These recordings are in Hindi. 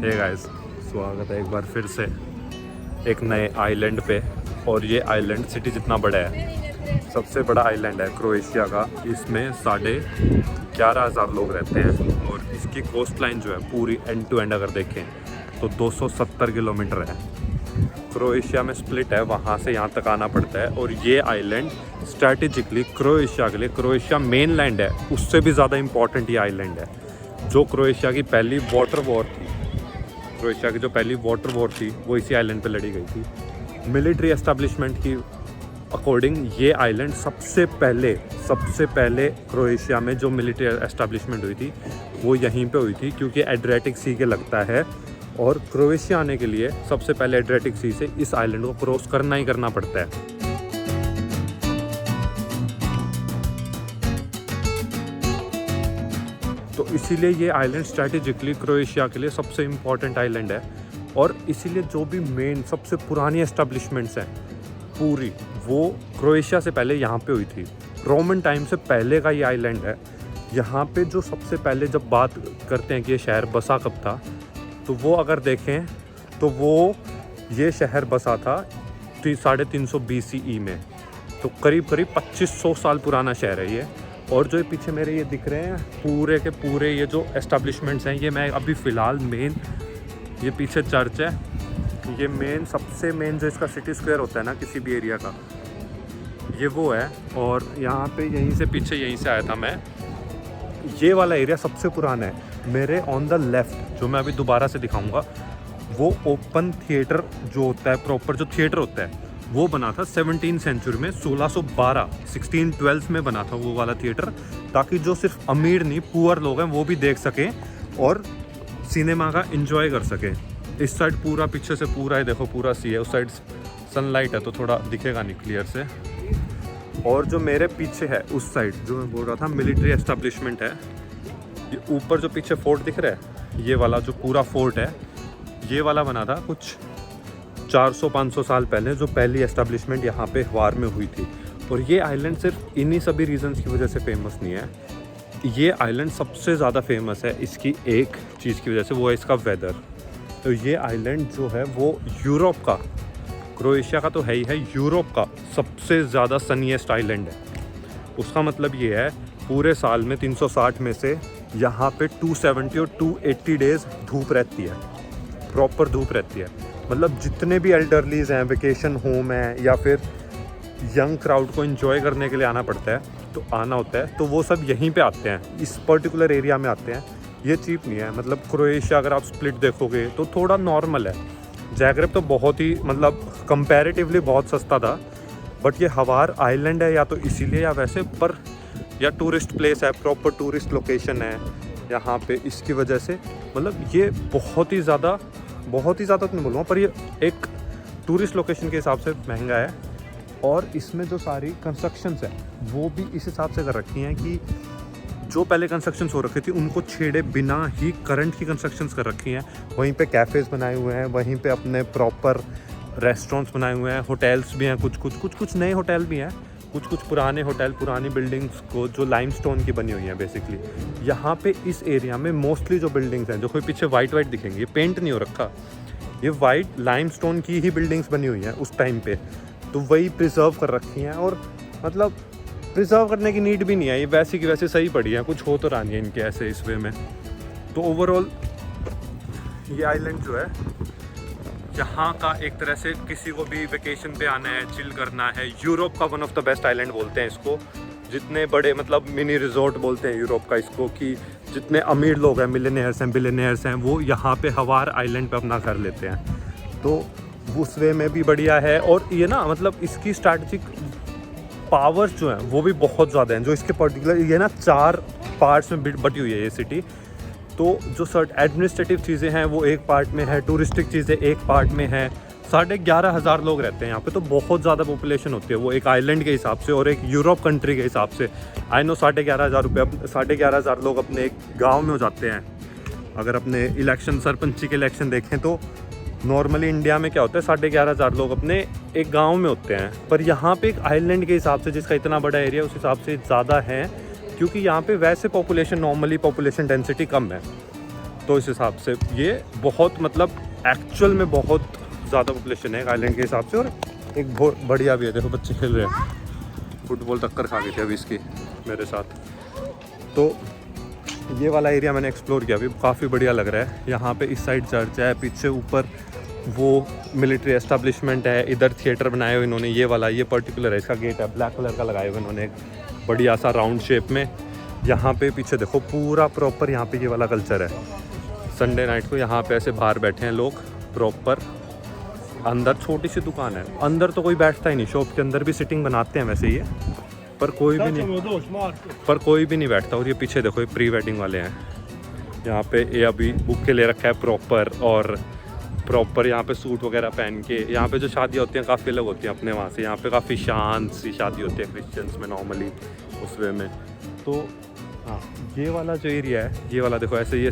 हे गाइस, स्वागत है एक बार फिर से एक नए आइलैंड पे। और ये आइलैंड सिटी जितना बड़ा है, सबसे बड़ा आइलैंड है क्रोएशिया का। इसमें 11,500 लोग रहते हैं और इसकी कोस्ट लाइन जो है पूरी एंड टू एंड अगर देखें तो 270 किलोमीटर है। क्रोएशिया में स्प्लिट है, वहाँ से यहाँ तक आना पड़ता है। और ये आइलैंड स्ट्रैटेजिकली क्रोएशिया के लिए, क्रोएशिया मेन लैंड है उससे भी ज़्यादा इम्पॉर्टेंट ये आइलैंड है। जो क्रोएशिया की पहली वाटर वॉर थी, क्रोएशिया की जो पहली वाटर वॉर थी वो इसी आइलैंड पे लड़ी गई थी। मिलिट्री एस्टेब्लिशमेंट की अकॉर्डिंग ये आइलैंड सबसे पहले क्रोएशिया में जो मिलिट्री एस्टेब्लिशमेंट हुई थी वो यहीं पे हुई थी, क्योंकि एड्रियाटिक सी के लगता है और क्रोएशिया आने के लिए सबसे पहले एड्रियाटिक सी से इस आइलैंड को क्रॉस करना ही करना पड़ता है। तो इसीलिए ये आइलैंड स्ट्रैटेजिकली क्रोएशिया के लिए सबसे इम्पॉर्टेंट आइलैंड है। और इसीलिए जो भी मेन सबसे पुरानी एस्टेब्लिशमेंट्स हैं पूरी, वो क्रोएशिया से पहले यहाँ पे हुई थी। रोमन टाइम से पहले का ये आइलैंड है। यहाँ पे जो सबसे पहले जब बात करते हैं कि ये शहर बसा कब था, तो वो अगर देखें तो वो ये शहर बसा था 350 BCE में। तो करीब 2500 साल पुराना शहर है ये। और जो पीछे मेरे ये दिख रहे हैं पूरे के पूरे ये जो एस्टेब्लिशमेंट्स हैं, ये मैं अभी फ़िलहाल मेन, ये पीछे चर्च है, ये मेन सबसे मेन जो इसका सिटी स्क्वायर होता है ना किसी भी एरिया का, ये वो है। और यहाँ पे यहीं से पीछे यहीं से आया था मैं। ये वाला एरिया सबसे पुराना है। मेरे ऑन द लेफ़्ट जो मैं अभी दोबारा से दिखाऊंगा, वो ओपन थिएटर जो होता है, प्रॉपर जो थिएटर होता है वो बना था 17वीं सेंचुरी में, 1612 में बना था वो वाला थिएटर, ताकि जो सिर्फ अमीर नहीं पुअर लोग हैं वो भी देख सकें और सिनेमा का एंजॉय कर सकें। इस साइड पूरा पीछे से पूरा है, देखो पूरा सी है, उस साइड सनलाइट है तो थोड़ा दिखेगा नहीं क्लियर से। और जो मेरे पीछे है उस साइड जो मैं बोल रहा था मिलिट्री एस्टेब्लिशमेंट है। ये ऊपर जो पीछे फोर्ट दिख रहा है, ये वाला जो पूरा फोर्ट है, ये वाला बना था कुछ 400-500 साल पहले, जो पहली एस्टेब्लिशमेंट यहाँ पे वार में हुई थी। और ये आइलैंड सिर्फ इन्हीं सभी रीजंस की वजह से फेमस नहीं है। ये आइलैंड सबसे ज़्यादा फेमस है इसकी एक चीज़ की वजह से, वो है इसका वेदर। तो ये आइलैंड जो है वो यूरोप का, क्रोएशिया का तो है ही है, यूरोप का सबसे ज़्यादा सनीएस्ट आइलैंड है। उसका मतलब ये है पूरे साल में 360 में से यहाँ पे 270 और 280 डेज़ धूप रहती है, प्रॉपर धूप रहती है। मतलब जितने भी एल्डरलीज हैं, वेकेशन होम है या फिर यंग क्राउड को एंजॉय करने के लिए आना पड़ता है, तो आना होता है, तो वो सब यहीं पे आते हैं, इस पर्टिकुलर एरिया में आते हैं। ये चीप नहीं है। मतलब क्रोएशिया अगर आप स्प्लिट देखोगे तो थोड़ा नॉर्मल है। ज़ाग्रेब तो बहुत ही मतलब कंपैरेटिवली बहुत सस्ता था, बट ये हवार आइलैंड है या तो इसीलिए या वैसे, पर या टूरिस्ट प्लेस है, प्रॉपर टूरिस्ट लोकेशन है यहाँ पे, इसकी वजह से मतलब ये बहुत ही ज़्यादा तो नहीं बोलूँगा, पर ये एक टूरिस्ट लोकेशन के हिसाब से महंगा है। और इसमें जो सारी कंस्ट्रक्शंस हैं वो भी इस हिसाब से कर रखी हैं कि जो पहले कंस्ट्रक्शंस हो रखी थी उनको छेड़े बिना ही करंट की कंस्ट्रक्शंस कर रखी हैं। वहीं पे कैफ़ेज़ बनाए हुए हैं, वहीं पे अपने प्रॉपर रेस्टोरेंट्स बनाए हुए हैं, होटल्स भी हैं, कुछ नए होटल भी हैं, कुछ पुराने होटल, पुरानी बिल्डिंग्स को जो लाइमस्टोन की बनी हुई हैं बेसिकली। यहाँ पे इस एरिया में मोस्टली जो बिल्डिंग्स हैं, जो कोई पीछे वाइट दिखेंगी, ये पेंट नहीं हो रखा, ये वाइट लाइमस्टोन की ही बिल्डिंग्स बनी हुई हैं उस टाइम पे, तो वही प्रिजर्व कर रखी हैं। और मतलब प्रिजर्व करने की नीड भी नहीं है, ये वैसी की वैसे सही पड़ी हैं, कुछ हो तो रहा नहीं है इनके ऐसे इस वे में। तो ओवरऑल ये आइलैंड जो है यहाँ का एक तरह से किसी को भी वेकेशन पे आना है, चिल करना है, यूरोप का one of the best island बोलते हैं इसको। जितने बड़े मतलब मिनी रिजॉर्ट बोलते हैं यूरोप का इसको, कि जितने अमीर लोग हैं, बिलियनियर्स हैं, वो यहाँ पे हवार आइलैंड पे अपना घर लेते हैं। तो उस वे में भी बढ़िया है। और ये ना मतलब इसकी स्ट्रैटेजिक पावर्स जो हैं वो भी बहुत ज़्यादा हैं। जो इसके पर्टिकुलर ये ना 4 पार्ट्स में बटी हुई है ये सिटी। तो जो एडमिनिस्ट्रेटिव चीज़ें हैं वो एक पार्ट में है, टूरिस्टिक चीज़ें एक पार्ट में है। 11,500 लोग रहते हैं यहाँ पे, तो बहुत ज़्यादा पॉपुलेशन होती है वो एक आइलैंड के हिसाब से और एक यूरोप कंट्री के हिसाब से। आई नो 11,500 लोग अपने एक गाँव में हो जाते हैं। अगर अपने इलेक्शन, सरपंची के इलेक्शन देखें तो नॉर्मली इंडिया में क्या होता है, 11,500 लोग अपने एक गांव में होते हैं, पर यहाँ पे एक आइलैंड के हिसाब से जिसका इतना बड़ा एरिया उस हिसाब से ज़्यादा है, क्योंकि यहाँ पे वैसे पॉपुलेशन, नॉर्मली पॉपुलेशन डेंसिटी कम है। तो इस हिसाब से ये बहुत मतलब एक्चुअल में बहुत ज़्यादा पॉपुलेशन है आइलैंड के हिसाब से। और एक बहुत बढ़िया भी है, देखो बच्चे खेल रहे हैं, फुटबॉल टक्कर खा गई थी अभी इसकी मेरे साथ। तो ये वाला एरिया मैंने एक्सप्लोर किया, अभी काफ़ी बढ़िया लग रहा है। यहाँ पे इस साइड चर्च है, पीछे ऊपर वो मिलिट्री एस्टेब्लिशमेंट है, इधर थिएटर बनाए हुए इन्होंने। ये वाला ये पर्टिकुलर है, इसका गेट है ब्लैक कलर का लगाए हुए इन्होंने एक बढ़िया सा राउंड शेप में। यहाँ पे पीछे देखो पूरा प्रॉपर यहाँ पे ये वाला कल्चर है। संडे नाइट को यहाँ पे ऐसे बाहर बैठे हैं लोग प्रॉपर। अंदर छोटी सी दुकान है, अंदर तो कोई बैठता ही नहीं, शॉप के अंदर भी सिटिंग बनाते हैं वैसे ये, पर कोई भी नहीं बैठता। और ये पीछे देखो ये प्री वेडिंग वाले हैं, यहाँ पे ये अभी बुक के ले रखा है प्रॉपर। और प्रॉपर यहाँ पे सूट वगैरह पहन के, यहाँ पे जो शादियाँ होती हैं काफ़ी अलग होती हैं अपने वहाँ से। यहाँ पे काफ़ी शांत सी शादी होती है क्रिश्चियंस में नॉर्मली उस वे में। तो हाँ, ये वाला जो एरिया है, ये वाला देखो ऐसे ये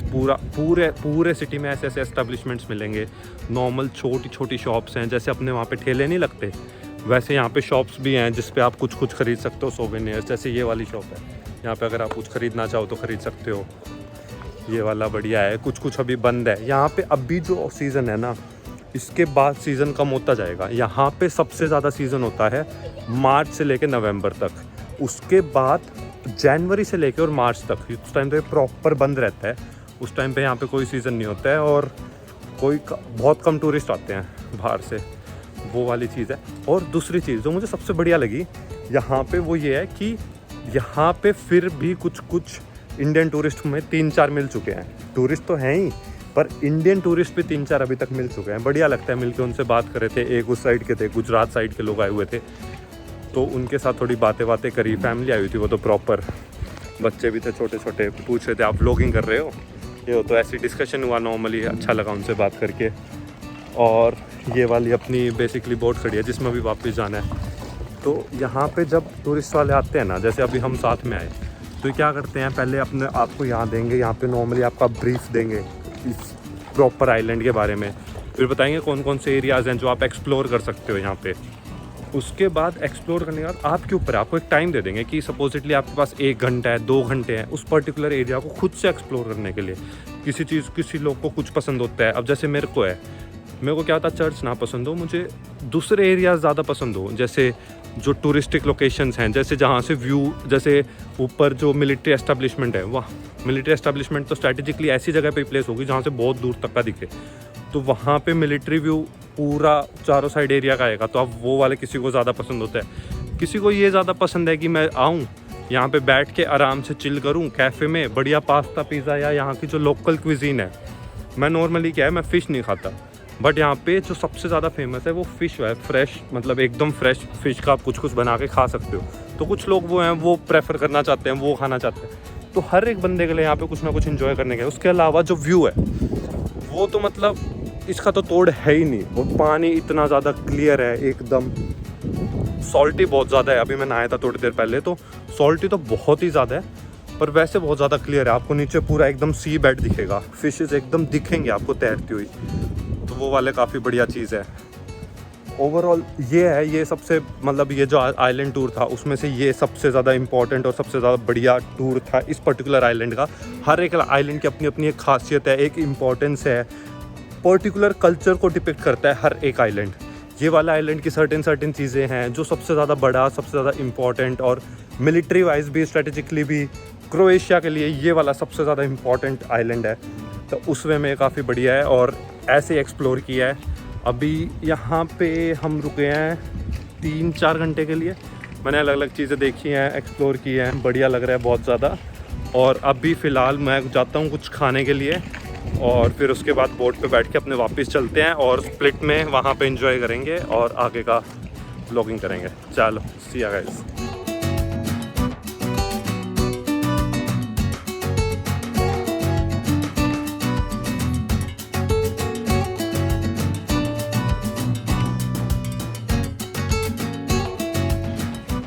पूरे सिटी में ऐसे ऐसे एस्टेब्लिशमेंट्स मिलेंगे। नॉर्मल छोटी छोटी शॉप्स हैं, जैसे अपने वहाँ पे ठेले नहीं लगते वैसे यहाँ पे शॉप्स भी हैं जिस पे आप कुछ खरीद सकते हो सोवेनियर्स। जैसे ये वाली शॉप है, यहाँ पे अगर आप कुछ खरीदना चाहो तो ख़रीद सकते हो। ये वाला बढ़िया है। कुछ अभी बंद है यहाँ पे। अभी जो सीज़न है ना, इसके बाद सीज़न कम होता जाएगा। यहाँ पे सबसे ज़्यादा सीज़न होता है मार्च से लेकर नवंबर तक। उसके बाद जनवरी से लेकर और मार्च तक, उस टाइम पे प्रॉपर बंद रहता है। उस टाइम पे यहाँ पे कोई सीज़न नहीं होता है और बहुत कम टूरिस्ट आते हैं बाहर से। वो वाली चीज़ है। और दूसरी चीज़ जो मुझे सबसे बढ़िया लगी यहाँ पे वो ये है कि यहाँ पे फिर भी कुछ इंडियन टूरिस्ट में 3-4 मिल चुके हैं। टूरिस्ट तो हैं ही, पर इंडियन टूरिस्ट भी 3-4 अभी तक मिल चुके हैं। बढ़िया लगता है मिलके उनसे बात करे थे। एक उस साइड के थे, गुजरात साइड के लोग आए हुए थे, तो उनके साथ थोड़ी बातें करी। फैमिली आई हुई थी वो तो प्रॉपर, बच्चे भी थे छोटे छोटे। पूछ रहे थे आप व्लॉगिंग कर रहे हो, ये हो। तो ऐसी डिस्कशन हुआ नॉर्मली, अच्छा लगा उनसे बात करके। और ये वाली अपनी बेसिकली बोट खड़ी है जिसमें भी वापस जाना है। तो यहाँ पे जब टूरिस्ट वाले आते हैं ना, जैसे अभी हम साथ में आए, तो क्या करते हैं पहले अपने आपको यहाँ देंगे, यहाँ पे नॉर्मली आपका ब्रीफ देंगे इस प्रॉपर आइलैंड के बारे में। फिर बताएंगे कौन कौन से एरियाज़ हैं जो आप एक्सप्लोर कर सकते हो यहाँ पे। उसके बाद एक्सप्लोर करने के बाद आपके ऊपर आपको एक टाइम दे देंगे कि सपोजिटली आपके पास 1 घंटा है, 2 घंटे हैं उस पर्टिकुलर एरिया को खुद से एक्सप्लोर करने के लिए। किसी लोग को कुछ पसंद होता है। अब जैसे मेरे को क्या होता है, चर्च ना पसंद हो, मुझे दूसरे एरियाज़ ज़्यादा पसंद हो। जैसे जो टूरिस्टिक लोकेशंस हैं, जैसे जहाँ से व्यू, जैसे ऊपर जो मिलिट्री एस्टेब्लिशमेंट है, वाह मिलिट्री एस्टेब्लिशमेंट तो स्ट्रैटेजिकली ऐसी जगह पे प्लेस होगी जहाँ से बहुत दूर तक का दिखे। तो वहाँ पे मिलिट्री व्यू पूरा चारों साइड एरिया का आएगा। तो अब वो वाले किसी को ज़्यादा पसंद होता है। किसी को ये ज़्यादा पसंद है कि मैं आऊँ यहाँ पे बैठ के आराम से चिल करूँ कैफ़े में, बढ़िया पास्ता पिज़्ज़ा, या यहाँ की जो लोकल क्विजीन है। मैं नॉर्मली क्या है, मैं फ़िश नहीं खाता, बट यहाँ पे जो सबसे ज़्यादा फेमस है वो फ़िश है। फ्रेश, मतलब एकदम फ्रेश फ़िश का आप कुछ बना के खा सकते हो। तो कुछ लोग वो हैं, वो प्रेफर करना चाहते हैं, वो खाना चाहते हैं। तो हर एक बंदे के लिए यहाँ पे कुछ ना कुछ एंजॉय करने के। उसके अलावा जो व्यू है वो तो मतलब इसका तो तोड़ है ही नहीं। और पानी इतना ज़्यादा क्लियर है एकदम। सॉल्टी बहुत ज़्यादा है, अभी मैं नहाया था थोड़ी देर पहले, तो सॉल्टी तो बहुत ही ज़्यादा है, पर वैसे बहुत ज़्यादा क्लियर है। आपको नीचे पूरा एकदम सी बेड दिखेगा, फिशेस एकदम दिखेंगे आपको तैरती हुई। तो वो वाले काफ़ी बढ़िया चीज़ है। ओवरऑल ये है, ये सबसे मतलब ये जो आइलैंड टूर था उसमें से ये सबसे ज़्यादा इम्पॉर्टेंट और सबसे ज़्यादा बढ़िया टूर था इस पर्टिकुलर आइलैंड का। हर एक आइलैंड की अपनी अपनी एक खासियत है, एक इम्पॉर्टेंस है, पर्टिकुलर कल्चर को डिपिक्ट करता है हर एक आइलैंड। ये वाला आइलैंड की सर्टेन चीज़ें हैं जो सबसे ज़्यादा बड़ा, सबसे ज़्यादा इम्पॉर्टेंट, और मिलिट्री वाइज भी, स्ट्रेटेजिकली भी क्रोएशिया के लिए ये वाला सबसे ज़्यादा इम्पॉर्टेंट आइलैंड है। तो उस वे में काफ़ी बढ़िया है और ऐसे एक्सप्लोर किया है। अभी यहाँ पे हम रुके हैं 3-4 घंटे के लिए। मैंने अलग अलग चीज़ें देखी हैं, एक्सप्लोर की हैं, बढ़िया लग रहा है बहुत ज़्यादा। और अभी फ़िलहाल मैं जाता हूँ कुछ खाने के लिए, और फिर उसके बाद बोट पे बैठ के अपने वापस चलते हैं और स्प्लिट में वहाँ पे एंजॉय करेंगे और आगे का व्लॉगिंग करेंगे। चलो, सी या गाइस।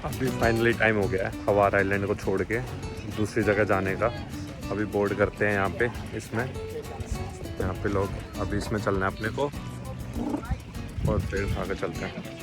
अभी फाइनली टाइम हो गया है हवार आइलैंड को छोड़ के दूसरी जगह जाने का। अभी बोर्ड करते हैं यहाँ पे, इसमें यहाँ पे लोग, अभी इसमें चलना है अपने को और फिर आगे चलते हैं।